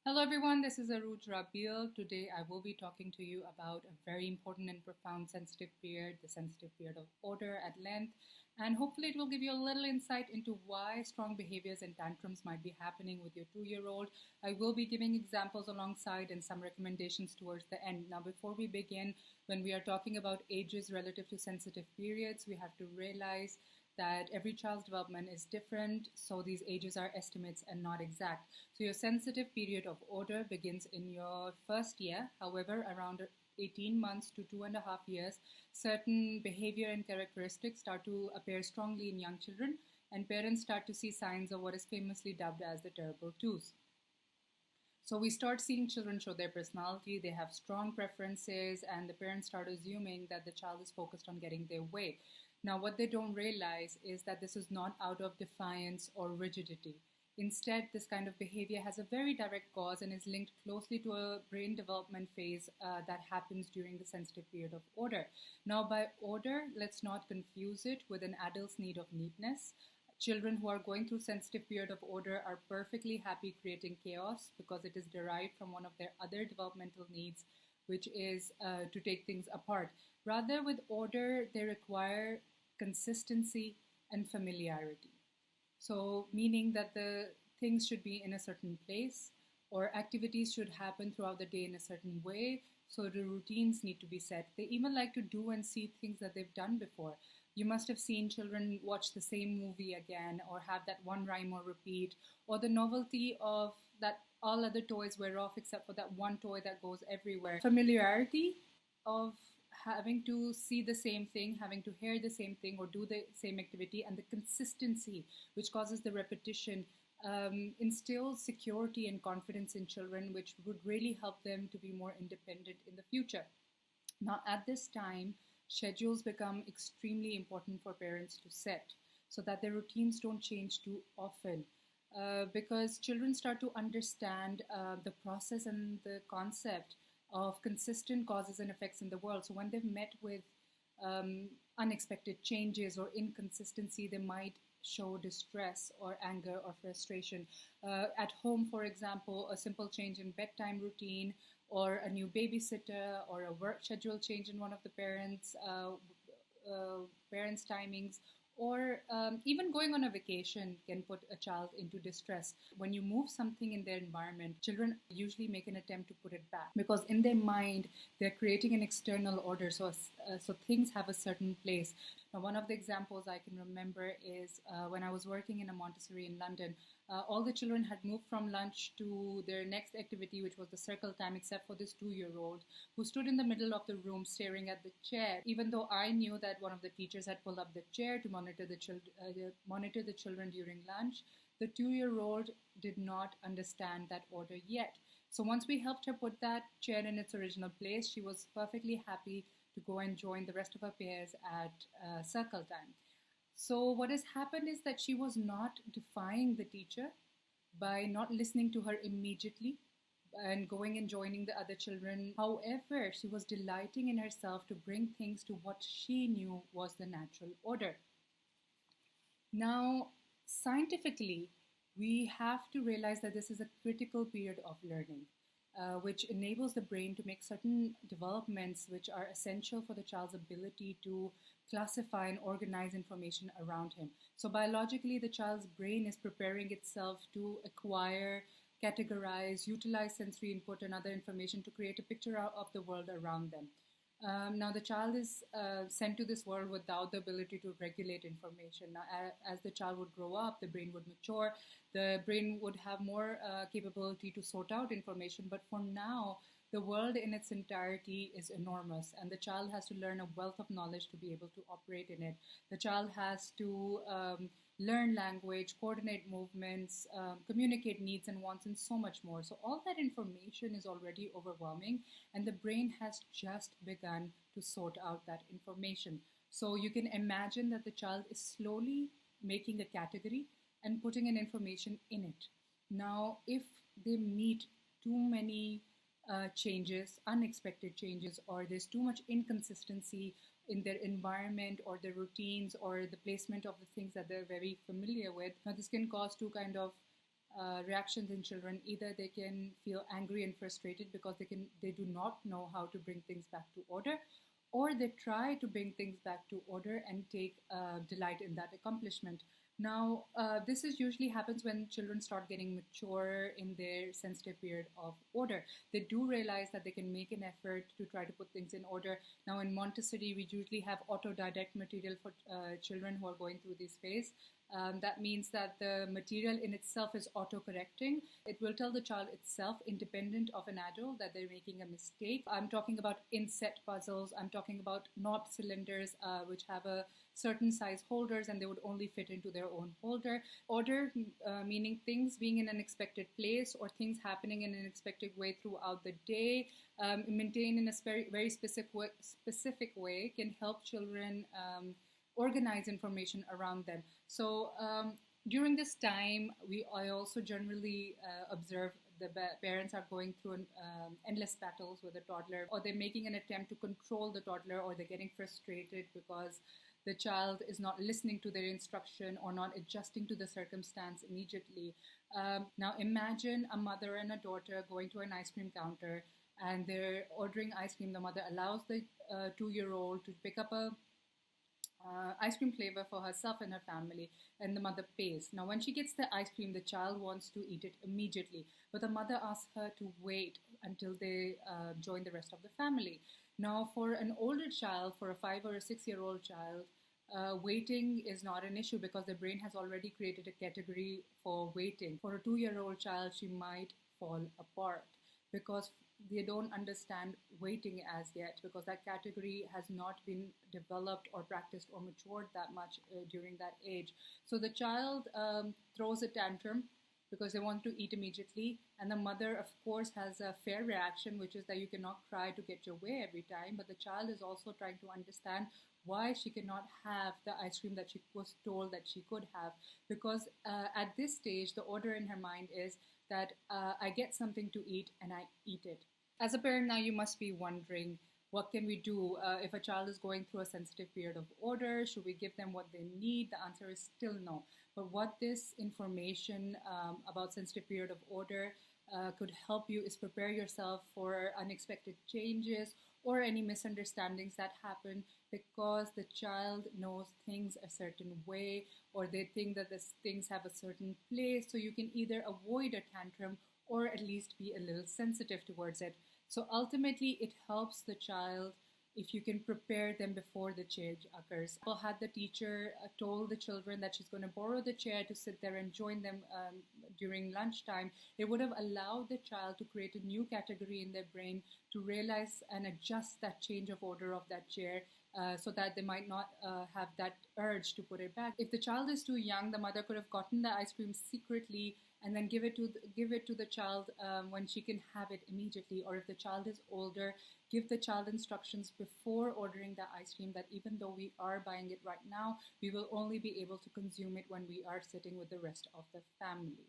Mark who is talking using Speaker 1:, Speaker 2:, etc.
Speaker 1: Hello everyone, this is Aruj Rabil. Today I will be talking to you about a very important and profound sensitive period, the sensitive period of order at length, and hopefully it will give you a little insight into why strong behaviors and tantrums might be happening with your 2-year-old. I will be giving examples alongside and some recommendations towards the end. Now before we begin, when we are talking about ages relative to sensitive periods, we have to realize that every child's development is different, so these ages are estimates and not exact. So your sensitive period of order begins in your first year. However, around 18 months to 2.5 years, certain behavior and characteristics start to appear strongly in young children, and parents start to see signs of what is famously dubbed as the terrible twos. So we start seeing children show their personality, they have strong preferences, and the parents start assuming that the child is focused on getting their way. Now, what they don't realize is that this is not out of defiance or rigidity. Instead, this kind of behavior has a very direct cause and is linked closely to a brain development phase that happens during the sensitive period of order. Now, by order, let's not confuse it with an adult's need of neatness. Children who are going through sensitive period of order are perfectly happy creating chaos because it is derived from one of their other developmental needs, which is to take things apart. Rather, with order, they require consistency and familiarity. So, meaning that the things should be in a certain place or activities should happen throughout the day in a certain way. So, the routines need to be set. They even like to do and see things that they've done before. You must have seen children watch the same movie again or have that one rhyme or repeat, or the novelty of that all other toys wear off except for that one toy that goes everywhere. Familiarity of having to see the same thing, having to hear the same thing or do the same activity, and the consistency, which causes the repetition, instills security and confidence in children, which would really help them to be more independent in the future. Now, at this time, schedules become extremely important for parents to set so that their routines don't change too often. Because children start to understand the process and the concept of consistent causes and effects in the world. So when they've met with unexpected changes or inconsistency, they might show distress or anger or frustration. At home, for example, a simple change in bedtime routine or a new babysitter or a work schedule change in one of the parents' timings, or even going on a vacation can put a child into distress. When you move something in their environment, children usually make an attempt to put it back because in their mind they're creating an external order, so things have a certain place. Now, one of the examples I can remember is when I was working in a Montessori in London. All the children had moved from lunch to their next activity, which was the circle time, except for this 2-year-old who stood in the middle of the room staring at the chair. Even though I knew that one of the teachers had pulled up the chair to monitor the children during lunch, the 2-year-old did not understand that order yet. So once we helped her put that chair in its original place, she was perfectly happy to go and join the rest of her peers at circle time. So what has happened is that she was not defying the teacher by not listening to her immediately and going and joining the other children. However, she was delighting in herself to bring things to what she knew was the natural order. Now, scientifically, we have to realize that this is a critical period of learning. Which enables the brain to make certain developments which are essential for the child's ability to classify and organize information around him. So biologically, the child's brain is preparing itself to acquire, categorize, utilize sensory input and other information to create a picture of the world around them. Now, the child is sent to this world without the ability to regulate information. Now, as the child would grow up, the brain would mature, the brain would have more capability to sort out information. But for now, the world in its entirety is enormous, and the child has to learn a wealth of knowledge to be able to operate in it. The child has to learn language, coordinate movements, communicate needs and wants, and so much more. So all that information is already overwhelming, and the brain has just begun to sort out that information. So you can imagine that the child is slowly making a category and putting an information in it. Now, if they meet too many changes, unexpected changes, or there's too much inconsistency in their environment or their routines or the placement of the things that they're very familiar with, now this can cause to kind of reactions in children. Either they can feel angry and frustrated because they do not know how to bring things back to order, or they try to bring things back to order and take delight in that accomplishment. Now, this is usually happens when children start getting mature in their sensitive period of order. They do realize that they can make an effort to try to put things in order. Now, in Montessori, we usually have autodidact material for children who are going through this phase. That means that the material in itself is auto-correcting. It will tell the child itself, independent of an adult, that they're making a mistake. I'm talking about inset puzzles. I'm talking about knob cylinders, which have a certain size holders, and they would only fit into their own holder. Order, meaning things being in an expected place or things happening in an expected way throughout the day, maintained in a very specific way, can help children organize information around them. So during this time, I also generally observe the parents are going through endless battles with a toddler, or they're making an attempt to control the toddler, or they're getting frustrated because the child is not listening to their instruction or not adjusting to the circumstance immediately. Now imagine a mother and a daughter going to an ice cream counter, and they're ordering ice cream. The mother allows the 2-year-old to pick up a ice cream flavor for herself and her family, and the mother pays. Now, when she gets the ice cream, the child wants to eat it immediately, but the mother asks her to wait until they join the rest of the family. Now, for an older child, for a 5 or a 6-year-old child, waiting is not an issue because the brain has already created a category for waiting. For a 2-year-old child, she might fall apart because they don't understand waiting as yet, because that category has not been developed or practiced or matured that much during that age. So the child throws a tantrum because they want to eat immediately, and the mother, of course, has a fair reaction, which is that you cannot cry to get your way every time, but the child is also trying to understand why she cannot have the ice cream that she was told that she could have, because at this stage the order in her mind is that I get something to eat and I eat it. As a parent now, you must be wondering, what can we do if a child is going through a sensitive period of order? Should we give them what they need? The answer is still no. But what this information about sensitive period of order could help you is prepare yourself for unexpected changes or any misunderstandings that happen because the child knows things a certain way, or they think that these things have a certain place. So you can either avoid a tantrum or at least be a little sensitive towards it. So ultimately, it helps the child if you can prepare them before the change occurs. Well, had the teacher told the children that she's going to borrow the chair to sit there and join them during lunchtime, it would have allowed the child to create a new category in their brain to realize and adjust that change of order of that chair so that they might not have that urge to put it back. If the child is too young, the mother could have gotten the ice cream secretly and then give it to the child when she can have it immediately. Or if the child is older, give the child instructions before ordering the ice cream that even though we are buying it right now, we will only be able to consume it when we are sitting with the rest of the family.